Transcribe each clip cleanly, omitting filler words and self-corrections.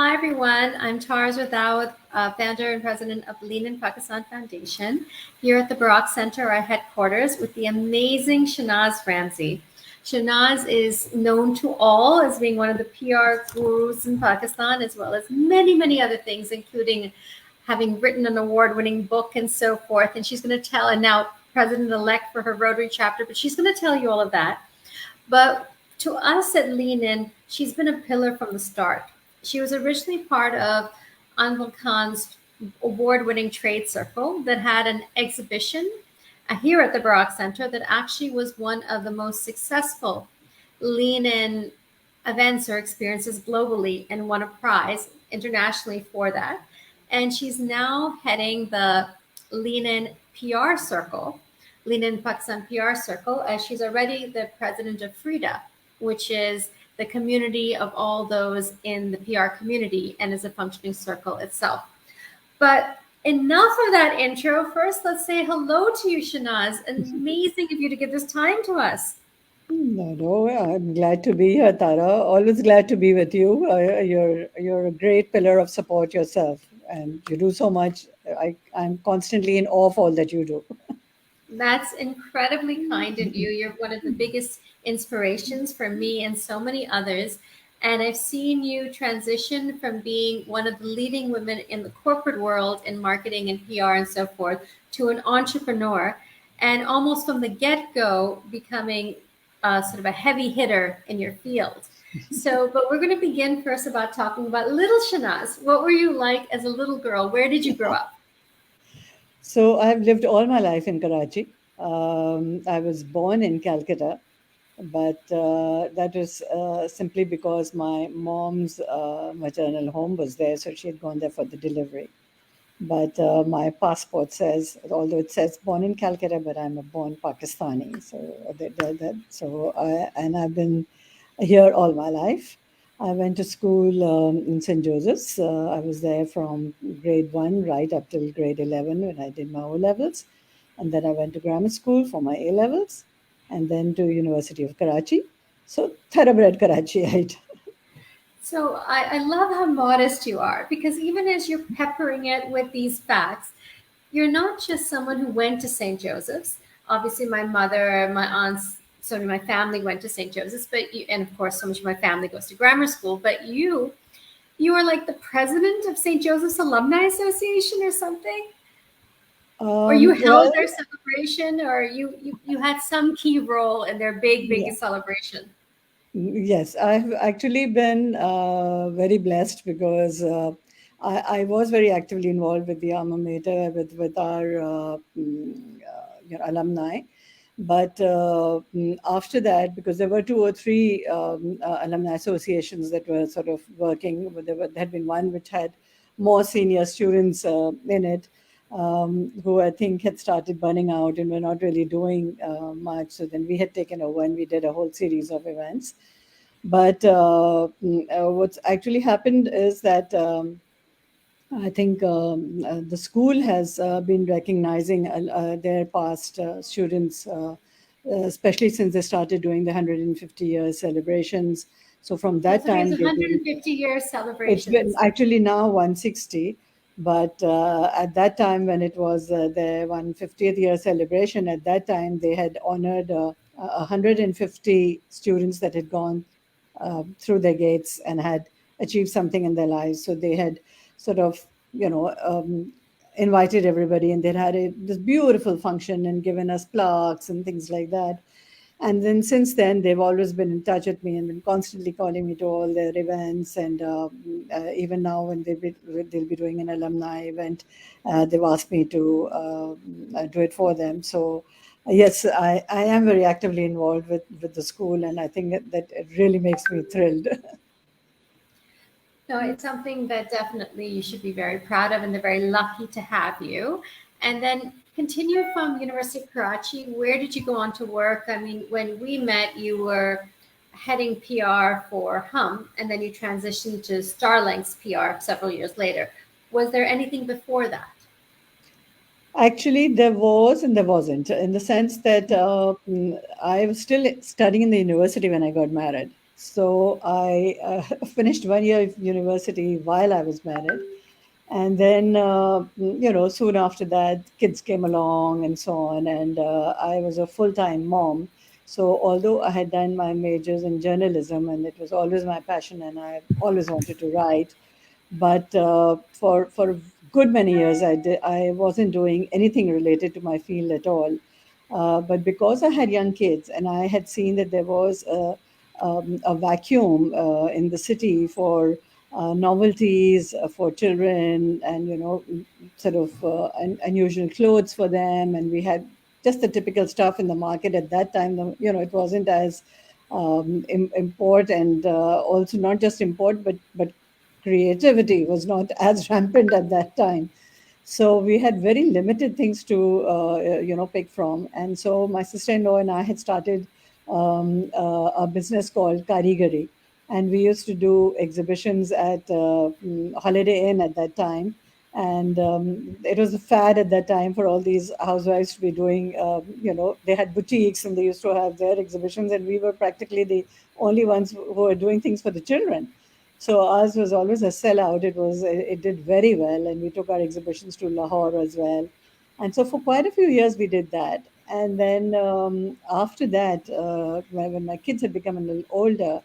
Hi, everyone. I'm Shanaz Dawood, founder and president of Lean in Pakistan Foundation, here at the Barak Center, our headquarters, with the amazing Shanaz Ramzi. Shanaz is known to all as being one of the PR gurus in Pakistan, as well as many, many other things, including having written an award-winning book and so forth. And she's going to tell, and now president-elect for her Rotary chapter, but she's going to tell you all of that. But to us at Lean In, she's been a pillar from the start. She was originally part of Anwar Khan's award winning trade circle that had an exhibition here at the Barak Center that actually was one of the most successful Lean In events or experiences globally and won a prize internationally for that. And she's now heading the Lean In PR circle, Lean In Pakistan PR circle, as she's already the president of Frida, which is the community of all those in the PR community and is a functioning circle itself. But enough of that intro. First, let's say hello to you, Shanaz. Amazing of you to give this time to us. No, I'm glad to be here, Tara. Always glad to be with you. You're a great pillar of support yourself, and you do so much. I'm constantly in awe of all that you do. That's incredibly kind of you. You're one of the biggest inspirations for me and so many others. And I've seen you transition from being one of the leading women in the corporate world in marketing and PR and so forth to an entrepreneur, and almost from the get go becoming sort of a heavy hitter in your field. So, but we're going to begin first about talking about little Shanaz. What were you like as a little girl? Where did you grow up? So I've lived all my life in Karachi. I was born in Calcutta, but that was simply because my mom's maternal home was there, so she had gone there for the delivery. But my passport says, although it says born in Calcutta, but I'm a born Pakistani. So and I've been here all my life. I went to school in St. Joseph's. I was there from grade 1 right up till grade 11 when I did my O levels. And then I went to grammar school for my A levels and then to University of Karachi. So thoroughbred Karachiite. So I love how modest you are, because even as you're peppering it with these facts, you're not just someone who went to St. Joseph's. Obviously, my mother, my aunts, so my family went to St. Joseph's, but you, and of course, so much of my family goes to grammar school. But you are like the president of St. Joseph's Alumni Association or something, or you held Well, their celebration, or you had some key role in their big, yeah. biggest celebration. Yes, I've actually been very blessed because I was very actively involved with the alma mater, with our alumni. But after that, because there were two or three alumni associations that were sort of working, there had been one which had more senior students in it, who I think had started burning out and were not really doing much. So then we had taken over and we did a whole series of events. But what's actually happened is that I think the school has been recognizing their past students, especially since they started doing the 150 year celebrations. So from Oh, that so there's time, they've been 150-year it's been celebrations. actually now 160, but at that time when it was their 150th year celebration, at that time they had honored 150 students that had gone through their gates and had achieved something in their lives. So they had sort of, invited everybody and they had this beautiful function and given us plaques and things like that. And then since then, they've always been in touch with me and been constantly calling me to all their events. And even now, when they'll be doing an alumni event, they've asked me to do it for them. So, yes, I am very actively involved with the school, and I think that it really makes me thrilled. No, it's something that definitely you should be very proud of, and they're very lucky to have you. And then continue from University of Karachi. Where did you go on to work? I mean, when we met, you were heading PR for and then you transitioned to Starlink's PR several years later. Was there anything before that? Actually, there was and there wasn't, in the sense that I was still studying in the university when I got married. So I finished 1 year of university while I was married. And then, soon after that, kids came along and so on. And I was a full time mom. So, although I had done my majors in journalism and it was always my passion and I always wanted to write, but for a good many years I wasn't doing anything related to my field at all. But because I had young kids and I had seen that there was a vacuum in the city for novelties for children, and sort of unusual clothes for them, and we had just the typical stuff in the market at that time. It wasn't as import, and also not just import, but creativity was not as rampant at that time. So we had very limited things to pick from. And so my sister-in-law and I had started a business called Karigari, and we used to do exhibitions at Holiday Inn at that time. And it was a fad at that time for all these housewives to be doing, they had boutiques and they used to have their exhibitions, and we were practically the only ones who were doing things for the children. So ours was always a sellout. It did very well, and we took our exhibitions to Lahore as well. And so for quite a few years we did that. And then after that, when my kids had become a little older,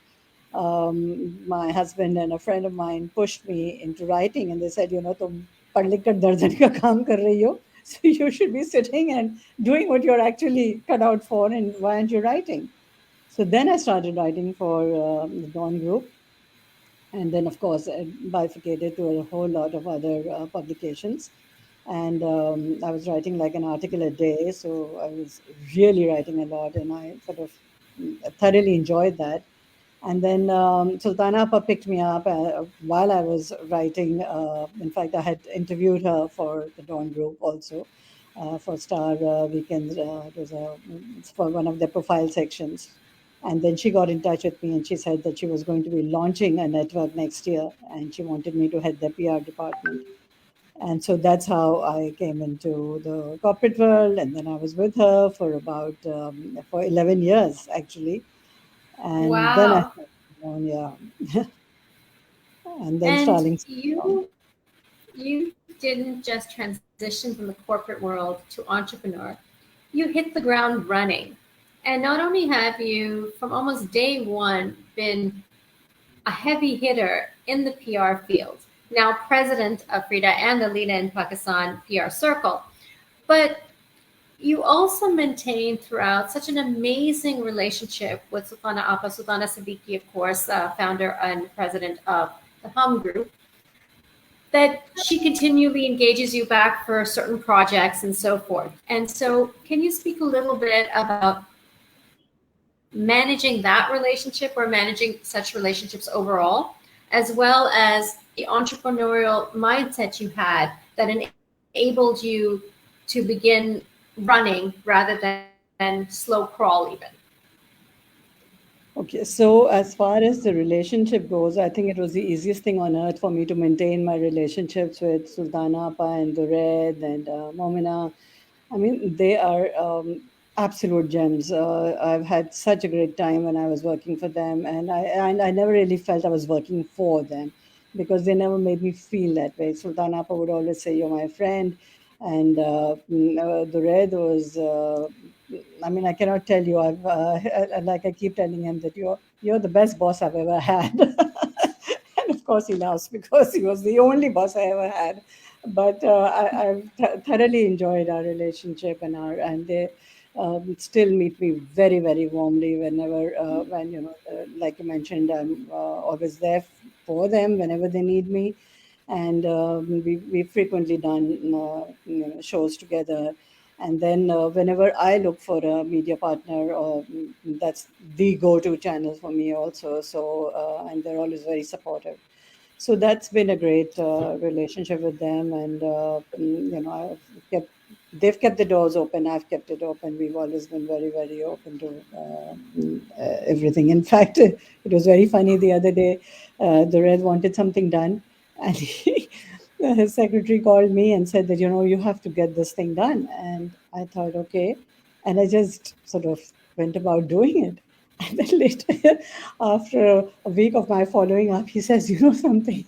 my husband and a friend of mine pushed me into writing, and they said, तुम पढ़ लिख कर दर्जन का काम कर रही हो, so you should be sitting and doing what you're actually cut out for, and why aren't you writing? So then I started writing for the Dawn Group, and then of course bifurcated to a whole lot of other publications. And I was writing like an article a day, so I was really writing a lot, and I sort of thoroughly enjoyed that. And then Sultana Appa picked me up while I was writing. In fact, I had interviewed her for the Dawn Group also, for Star Weekends. It was for one of the profile sections. And then she got in touch with me and she said that she was going to be launching a network next year and she wanted me to head the PR department. And so that's how I came into the corporate world. And then I was with her for about for 11 years, actually. And then I Wow. started my own, yeah. And then And Starlings. you didn't just transition from the corporate world to entrepreneur. You hit the ground running. And not only have you, from almost day one, been a heavy hitter in the PR field, now president of Frida and the Leena in Pakistan PR Circle, but you also maintained throughout such an amazing relationship with Sultana Appa, Sultana Siddiqui, of course, founder and president of the Hum Group, that she continually engages you back for certain projects and so forth. And so, can you speak a little bit about managing that relationship or managing such relationships overall, as well as the entrepreneurial mindset you had that enabled you to begin running rather than slow crawl, even? Okay, so as far as the relationship goes, I think it was the easiest thing on earth for me to maintain my relationships with Sultana Appa and Dured and Momina. I mean, they are absolute gems. I've had such a great time when I was working for them, and I never really felt I was working for them because they never made me feel that way. Sultan Appa would always say, "You're my friend," and the Red was. I mean, I cannot tell you. Like I keep telling him that you're the best boss I've ever had. And of course, he laughs because he was the only boss I ever had. But I've thoroughly enjoyed our relationship, and they still meet me very, very warmly whenever, when like you mentioned, I'm always there for them whenever they need me, and we've frequently done shows together. And then whenever I look for a media partner, that's the go-to channel for me also. So and they're always very supportive. So that's been a great relationship with them, and kept they've kept the doors open. I've kept it open. We've always been very, very open to everything. In fact, it was very funny the other day. The Red wanted something done, and his secretary called me and said that you have to get this thing done. And I thought, okay, and I just sort of went about doing it. And then later, after a week of my following up, he says, "You know something?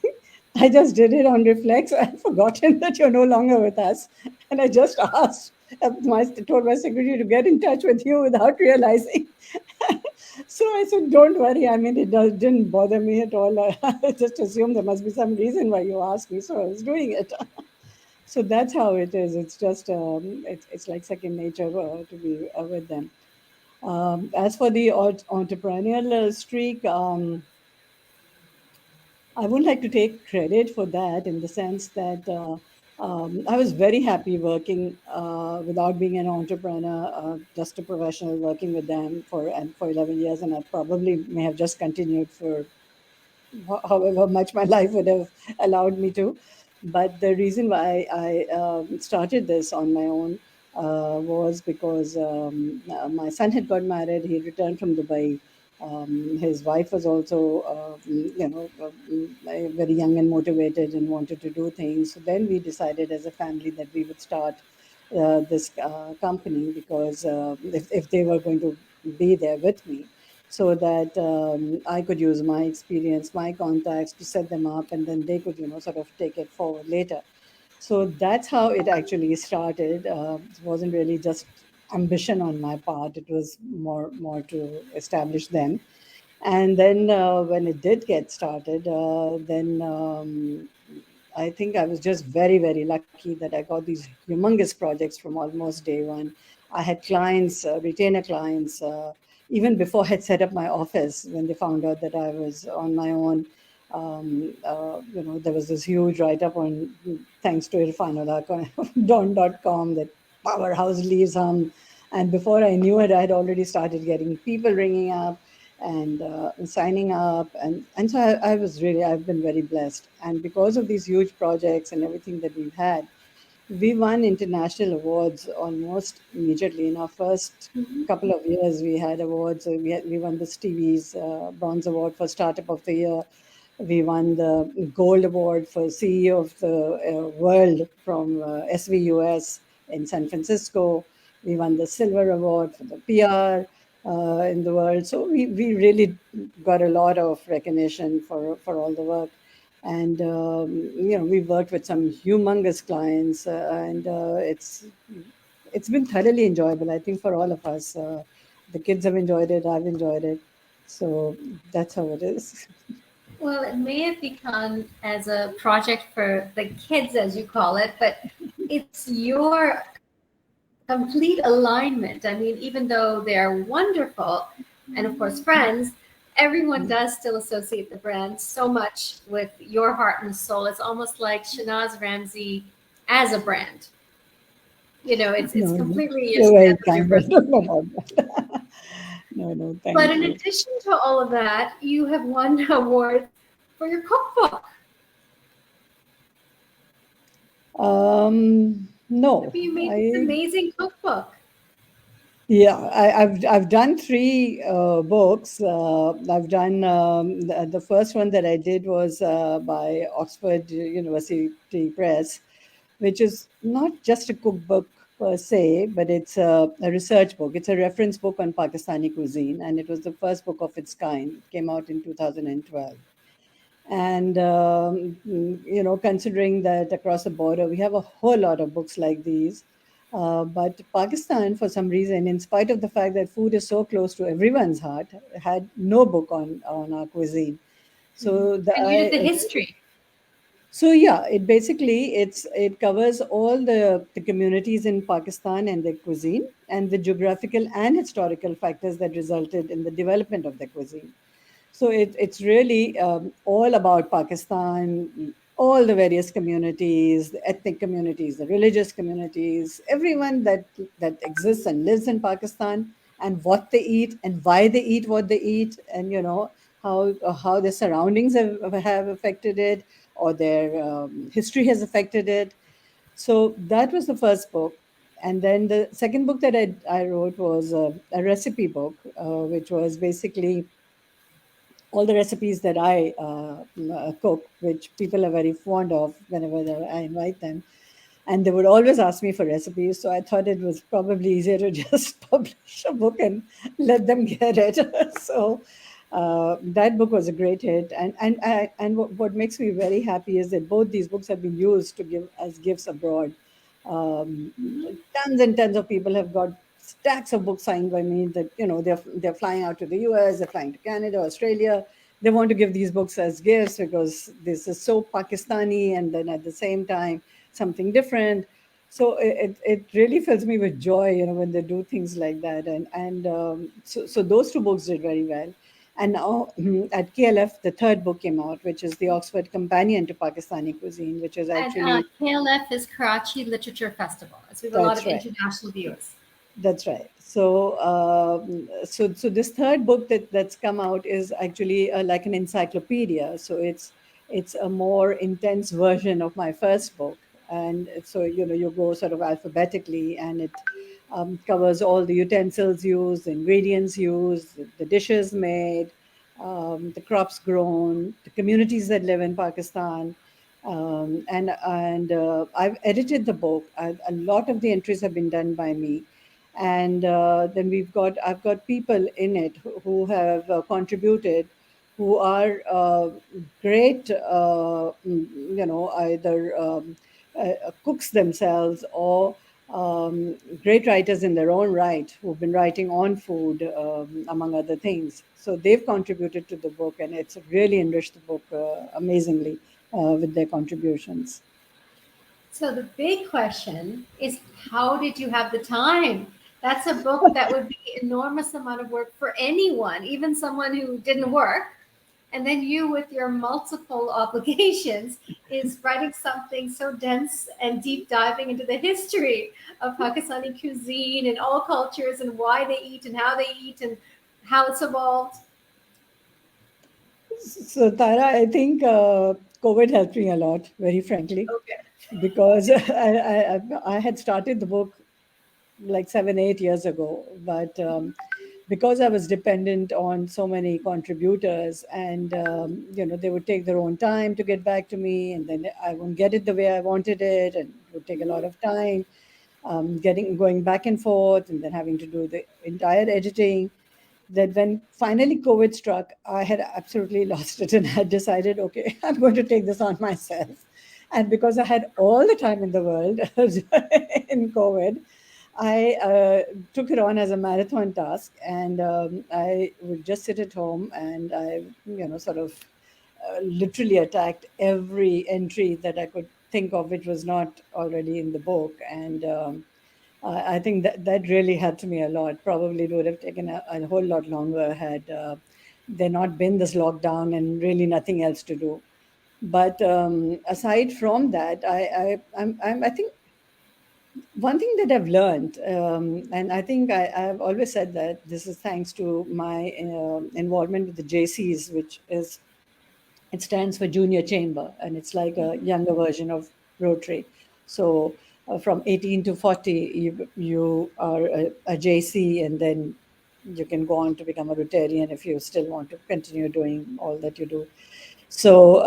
I just did it on reflex. I've forgotten that you're no longer with us. And I just asked, told my secretary to get in touch with you without realizing." So I said, "Don't worry. I mean, didn't bother me at all. I just assumed there must be some reason why you asked me. So I was doing it." So that's how it is. It's just, it's like second nature to be with them. As for the entrepreneurial streak, I would like to take credit for that in the sense that I was very happy working without being an entrepreneur, just a professional working with them for 11 years, and I probably may have just continued for however much my life would have allowed me to. But the reason why I started this on my own was because my son had got married. He returned from Dubai. His wife was also, very young and motivated and wanted to do things. So then we decided as a family that we would start this company because if they were going to be there with me, so that I could use my experience, my contacts to set them up, and then they could, sort of take it forward later. So that's how it actually started. It wasn't really just ambition on my part; it was more to establish them. And then when it did get started, then I think I was just very, very lucky that I got these humongous projects from almost day one. I had clients, retainer clients, even before I had set up my office. When they found out that I was on my own, there was this huge write up on, thanks to Irfanullah, Don.com, that powerhouse leaves hum. And before I knew it, I had already started getting people ringing up and signing up. And so I've been very blessed. And because of these huge projects and everything that we've had, we won international awards almost immediately. In our first Mhm. couple of years, we had awards. We won the Stevie's Bronze Award for Startup of the Year. We won the Gold Award for CEO of the World from SVUS in San Francisco. We won the Silver Award for the PR in the world. So we really got a lot of recognition for all the work. And we've worked with some humongous clients, and it's been thoroughly enjoyable. I think for all of us, the kids have enjoyed it. I've enjoyed it. So that's how it is. Well, it may have begun as a project for the kids, as you call it, but it's your complete alignment. I mean, even though they're wonderful and, of course, friends, everyone does still associate the brand so much with your heart and soul. It's almost like Shanaz Ramzi as a brand. It's No, no, completely your you're very stamp of your kind. I personal. don't know about that. No, no, But thank in you. addition to all of that, you have won awards for your cookbook. No, You made this I amazing cookbook. Yeah, I've done three books. I've done the first one that I did was by Oxford University Press, which is not just a cookbook per se, but it's a research book. It's a reference book on Pakistani cuisine, and it was the first book of its kind. It came out in 2012. And considering that across the border we have a whole lot of books like these, but Pakistan, for some reason, in spite of the fact that food is so close to everyone's heart, had no book on our cuisine. Mhm. So And you did the history. yeah, it covers all the communities in Pakistan and their cuisine, and the geographical and historical factors that resulted in the development of the cuisine. So it's really all about Pakistan, all the various communities, the ethnic communities, the religious communities, everyone that exists and lives in Pakistan, and what they eat and why they eat what they eat, and how their surroundings have affected it, or their history has affected it. So that was the first book. And then the second book that I wrote was a recipe book, which was basically all the recipes that I cook, which people are very fond of whenever I invite them. and they would always ask me for recipes. So I thought it was probably easier to just publish a book and let them get it. So that book was a great hit, and what makes me very happy is that both these books have been used to give as gifts abroad. Um, Mhm. Tons and tons of people have got stacks of books signed by me. That they're flying out to the US, they're flying to Canada, Australia. They want to give these books as gifts because this is so Pakistani, and then at the same time something different. So it really fills me with joy, when they do things like that. And so those two books did very well. And now at KLF, the third book came out, which is the Oxford Companion to Pakistani Cuisine, which is And actually KLF is Karachi Literature Festival. So we have a lot that's of right. international viewers. That's right. So this third book that's come out is actually like an encyclopedia. So it's a more intense version of my first book, and so you go sort of alphabetically, and it covers all the utensils used, the ingredients used, the dishes made, the crops grown, the communities that live in Pakistan. And I've edited the book. A lot of the entries have been done by me, and then I've got people in it who have contributed, who are great, either cooks themselves, or great writers in their own right, who've been writing on food, among other things. So they've contributed to the book, and it's really enriched the book amazingly with their contributions. So the big question is, how did you have the time? That's a book that would be enormous amount of work for anyone, even someone who didn't work. And then you, with your multiple obligations, is writing something so dense and deep diving into the history of Pakistani cuisine and all cultures and why they eat and how they eat and how it's evolved. So, Tara, I think COVID helped me a lot, very frankly, Okay. because I had started the book like 7, 8 years ago, but because I was dependent on so many contributors, and they would take their own time to get back to me, and then I wouldn't get it the way I wanted it, and it would take a lot of time, going back and forth, and then having to do the entire editing, that when finally COVID struck, I had absolutely lost it, and had decided, okay, I'm going to take this on myself. And because I had all the time in the world in COVID, I took it on as a marathon task, and I would just sit at home, and I, sort of literally attacked every entry that I could think of which was not already in the book. And I think that really helped me a lot. Probably it would have taken a whole lot longer had there not been this lockdown and really nothing else to do. But aside from that, I think one thing that I've learned, and I think I've always said that this is thanks to my involvement with the JCs, which is it stands for Junior Chamber, and it's like a younger version of Rotary. So from 18 to 40, you are a JC, and then you can go on to become a Rotarian if you still want to continue doing all that you do. So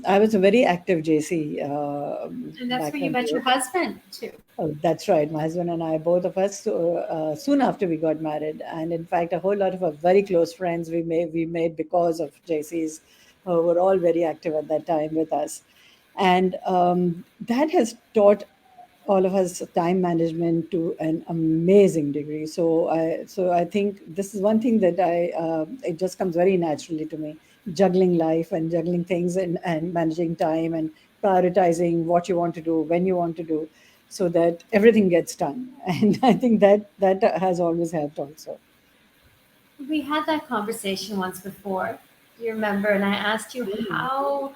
I was a very active JC And that's back where you when. met your husband too. Oh, that's right. My husband and I, both of us, soon after we got married, and in fact, a whole lot of our very close friends we made because of JCs, who were all very active at that time with us, and that has taught all of us time management to an amazing degree. So I think this is one thing that it just comes very naturally to me, juggling life and juggling things, and managing time and prioritizing what you want to do when you want to do, so that everything gets done. And I think that has always helped also. We had that conversation once before. Do you remember? And I asked you, Mm. how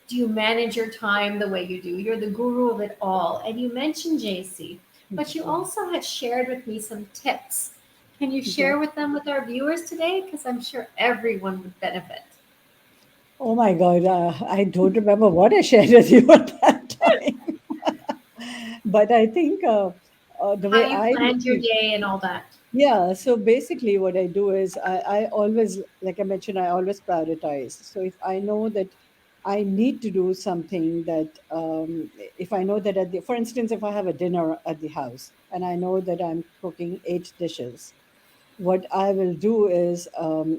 do you manage your time the way you do? You're the guru of it all. And you mentioned JC, but you also had shared with me some tips. Can you Okay. share with them with our viewers today? Because I'm sure everyone would benefit. Oh my God, I don't remember what I shared with you at that time. But I think the How way you I planned your manage. day and all that. Yeah, so basically what I do is I always, like I mentioned, I always prioritize. So if I know that I need to do something that, if I know that for instance, if I have a dinner at the house and I know that I'm cooking 8 dishes, what I will do is,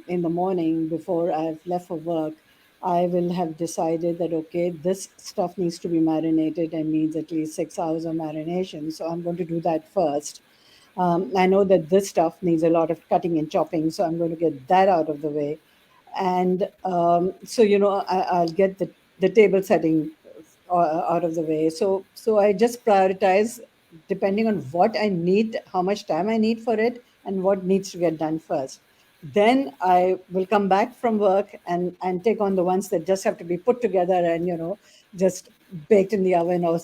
in the morning before I've left for work, I will have decided that, okay, this stuff needs to be marinated and needs at least 6 hours of marination. So I'm going to do that first. I know that this stuff needs a lot of cutting and chopping, so I'm going to get that out of the way. And so, I'll get the table setting out of the way. So I just prioritize depending on what I need, how much time I need for it, and what needs to get done first. Then I will come back from work and take on the ones that just have to be put together and, just baked in the oven, or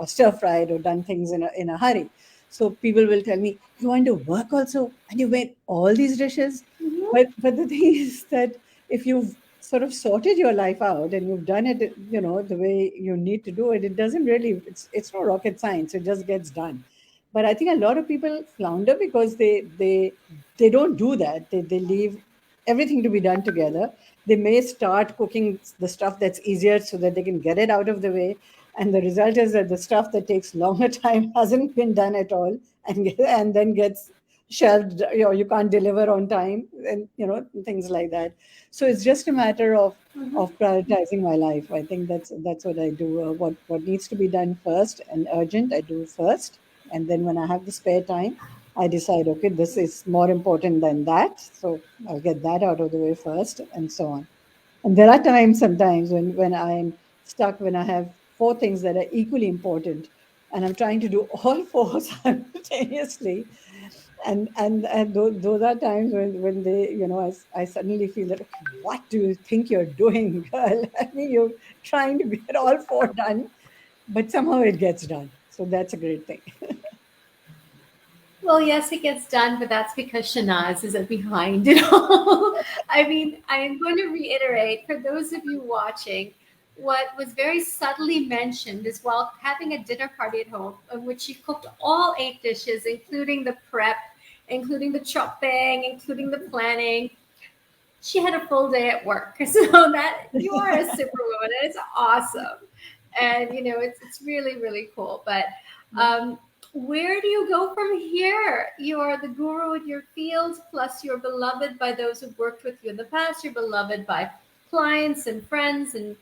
stir fried, or done things in a hurry. So people will tell me, "You want to work also, and you made all these dishes." But the thing is that if you've sort of sorted your life out and you've done it, the way you need to do it, it doesn't really, it's no rocket science. It just gets done. But I think a lot of people flounder because they don't do that. They leave everything to be done together. They may start cooking the stuff that's easier so that they can get it out of the way, and the result is that the stuff that takes longer time hasn't been done at all, and then gets shelved. You can't deliver on time, and things like that. So it's just a matter of prioritizing my life. I think that's what I do. What needs to be done first and urgent, I do first, and then when I have the spare time, I decide, okay, this is more important than that, so I'll get that out of the way first, and so on. And there are times sometimes when I'm stuck, when I have four things that are equally important, and I'm trying to do all four simultaneously. And those are times when I suddenly feel that, okay, what do you think you're doing, girl? I mean, you're trying to get all four done, but somehow it gets done. So that's a great thing. Well, yes, it gets done, but that's because Shanaz is behind it all. I mean, I am going to reiterate for those of you watching, what was very subtly mentioned is while having a dinner party at home, in which she cooked all 8 dishes, including the prep, including the chopping, including the planning. She had a full day at work. So that you are a superwoman. And it's awesome. And it's really, really cool. But where do you go from here? You are the guru in your field, plus you're beloved by those who've worked with you in the past. You're beloved by clients and friends and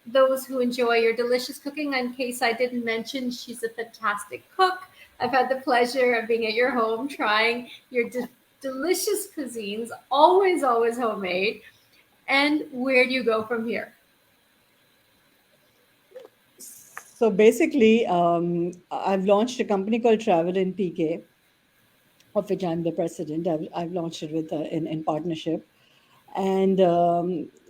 those who enjoy your delicious cooking. In case I didn't mention, she's a fantastic cook. I've had the pleasure of being at your home trying your delicious cuisines, always, always homemade. And where do you go from here? So basically, I've launched a company called Travel in PK, of which I'm the president. I've launched it with in partnership, and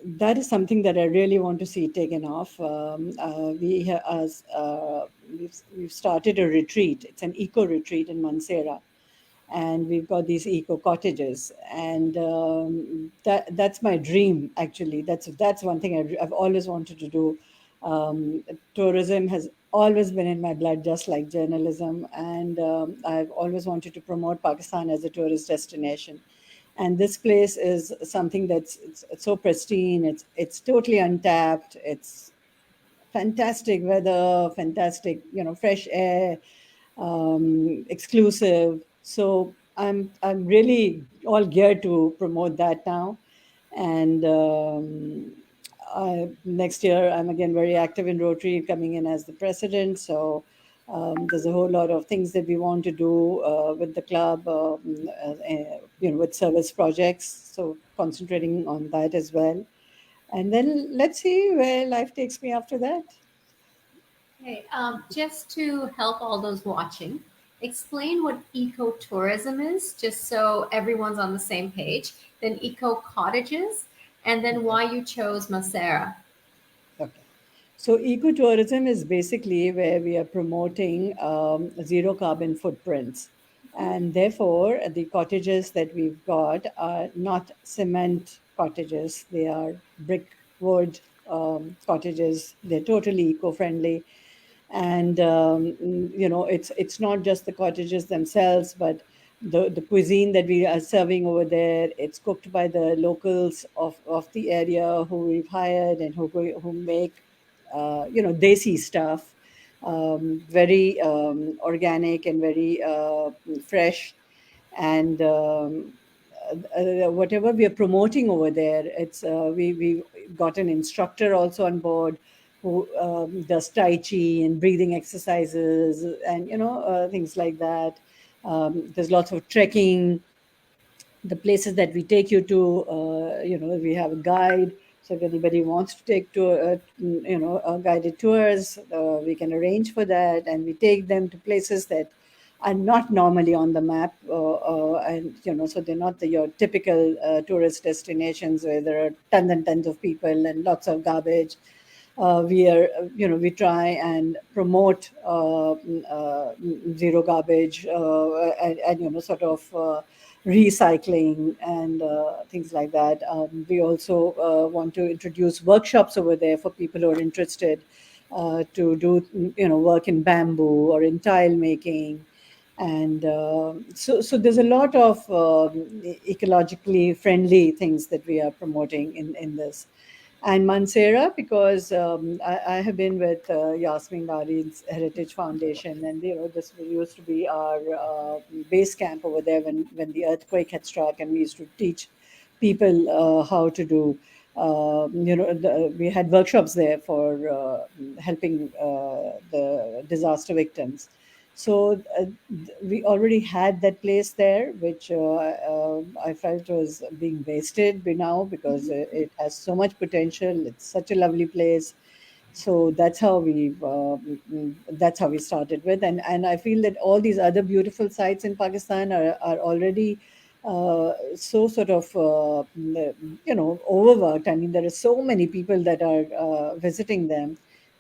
that is something that I really want to see taken off. We've started a retreat. It's an eco retreat in Mansera, and we've got these eco cottages, and that's my dream. Actually, that's one thing I've always wanted to do. Tourism has always been in my blood, just like journalism, and I've always wanted to promote Pakistan as a tourist destination. And this place is something it's so pristine. It's totally untapped. It's fantastic weather, fantastic, fresh air, exclusive. So I'm really all geared to promote that now. And next year I'm again very active in Rotary, coming in as the president. So there's a whole lot of things that we want to do with the club, with service projects. So concentrating on that as well. And then let's see where life takes me after that. Okay, just to help all those watching, explain what ecotourism is, just so everyone's on the same page. Then eco cottages, and then Okay. why you chose Masera. Okay. So ecotourism is basically where we are promoting zero carbon footprints. And therefore, the cottages that we've got are not cement cottages. They are brick wood cottages. They're totally eco-friendly. And it's not just the cottages themselves, but the cuisine that we are serving over there. It's cooked by the locals of the area who we've hired and who make desi stuff, very organic and very fresh. And whatever we are promoting over there, it's we got an instructor also on board who does tai chi and breathing exercises and things like that. There's lots of trekking. The places that we take you to, we have a guide. So if anybody wants to take to guided tours, we can arrange for that, and we take them to places that are not normally on the map, and so they're not your typical tourist destinations where there are tons and tons of people and lots of garbage. We try and promote zero garbage, and sort of recycling and things like that. We also want to introduce workshops over there for people who are interested to do work in bamboo or in tile making. And so there's a lot of ecologically friendly things that we are promoting in this. And Mansera, because I have been with Yasmin Nari's Heritage Foundation, and this used to be our base camp over there when the earthquake had struck, and we used to teach people how to do. We had workshops there for helping the disaster victims. So we already had that place there, which I felt was being wasted by now because it has so much potential. It's such a lovely place. So that's how we started with, and I feel that all these other beautiful sites in Pakistan are already so sort of overworked. I mean, there are so many people that are visiting them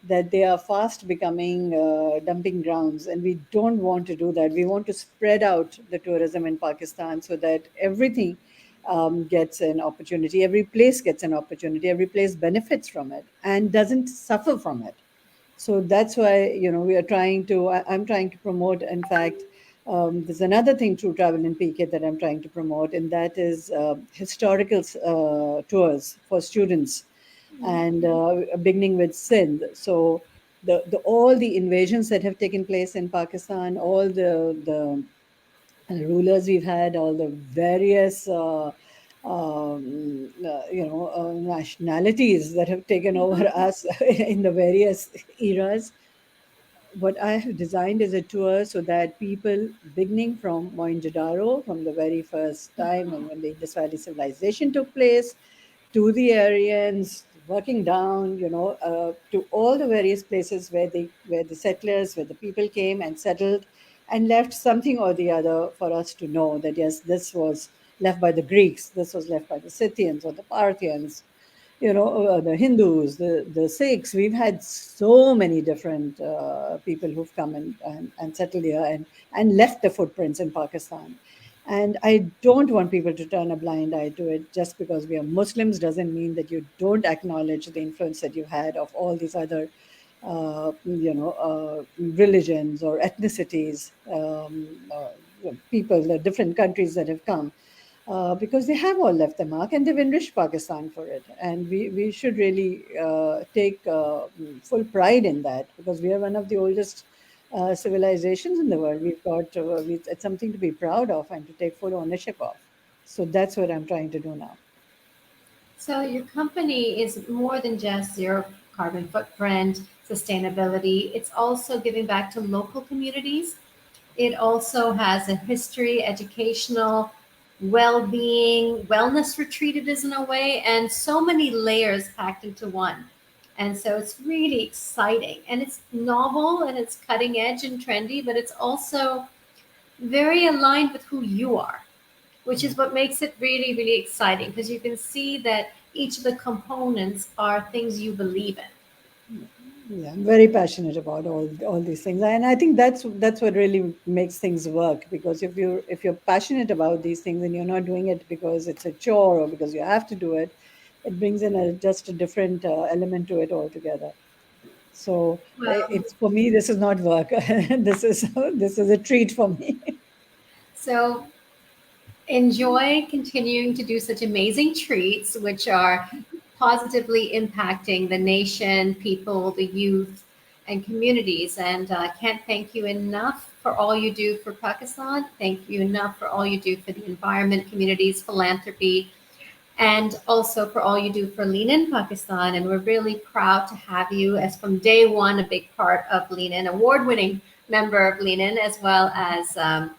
that they are fast becoming dumping grounds, and we don't want to do that. We want to spread out the tourism in Pakistan so that everything gets an opportunity, every place gets an opportunity, every place benefits from it and doesn't suffer from it. So that's why we are trying to. I'm trying to promote. In fact, there's another thing through Travel and PK that I'm trying to promote, and that is historical tours for students, and beginning with Sindh. So the all the invasions that have taken place in Pakistan, all the rulers we've had, all the various nationalities that have taken over us in the various eras. What I have designed is a tour so that people beginning from Mohenjo-daro, from the very first time when the Indus Valley civilization took place, to the Aryans, working down, to all the various places where the settlers, where the people came and settled and left something or the other for us to know that yes, this was left by the Greeks, this was left by the Scythians or the Parthians, the Hindus, the Sikhs. We've had so many different people who've come and settled here and left the footprints in Pakistan. And I don't want people to turn a blind eye to it. Just because we are Muslims doesn't mean that you don't acknowledge the influence that you had of all these other, religions or ethnicities, people, the different countries that have come, because they have all left the mark and they've enriched Pakistan for it. And we should really take full pride in that, because we are one of the oldest civilizations in the world. It's something to be proud of and to take full ownership of. So that's what I'm trying to do now. So your company is more than just zero carbon footprint, sustainability. It's also giving back to local communities. It also has a history, educational, well-being, wellness retreat it is in a way, and so many layers packed into one. And so it's really exciting. And it's novel and it's cutting edge and trendy, but it's also very aligned with who you are, which is what makes it really, really exciting because you can see that each of the components are things you believe in. Yeah, I'm very passionate about all these things, and I think that's what really makes things work. Because if you're passionate about these things and you're not doing it because it's a chore or because you have to do it, it brings in just a different element to it altogether. So Well, it's for me. This is not work. This is a treat for me. So enjoy continuing to do such amazing treats, which are positively impacting the nation, people, the youth, and communities. And can't thank you enough for all you do for Pakistan. Thank you enough for all you do for the environment, communities, philanthropy, and also for all you do for Lean In Pakistan. And we're really proud to have you as from day one, a big part of Lean In, award-winning member of Lean In, as well as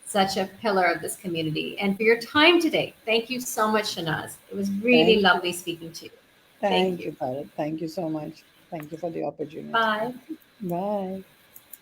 such a pillar of this community. And for your time today, thank you so much, Shanaz. It was really Thank you. lovely speaking to you. Thank Thank you. you, Bharat. Thank you so much. Thank you for the opportunity. Bye. Bye.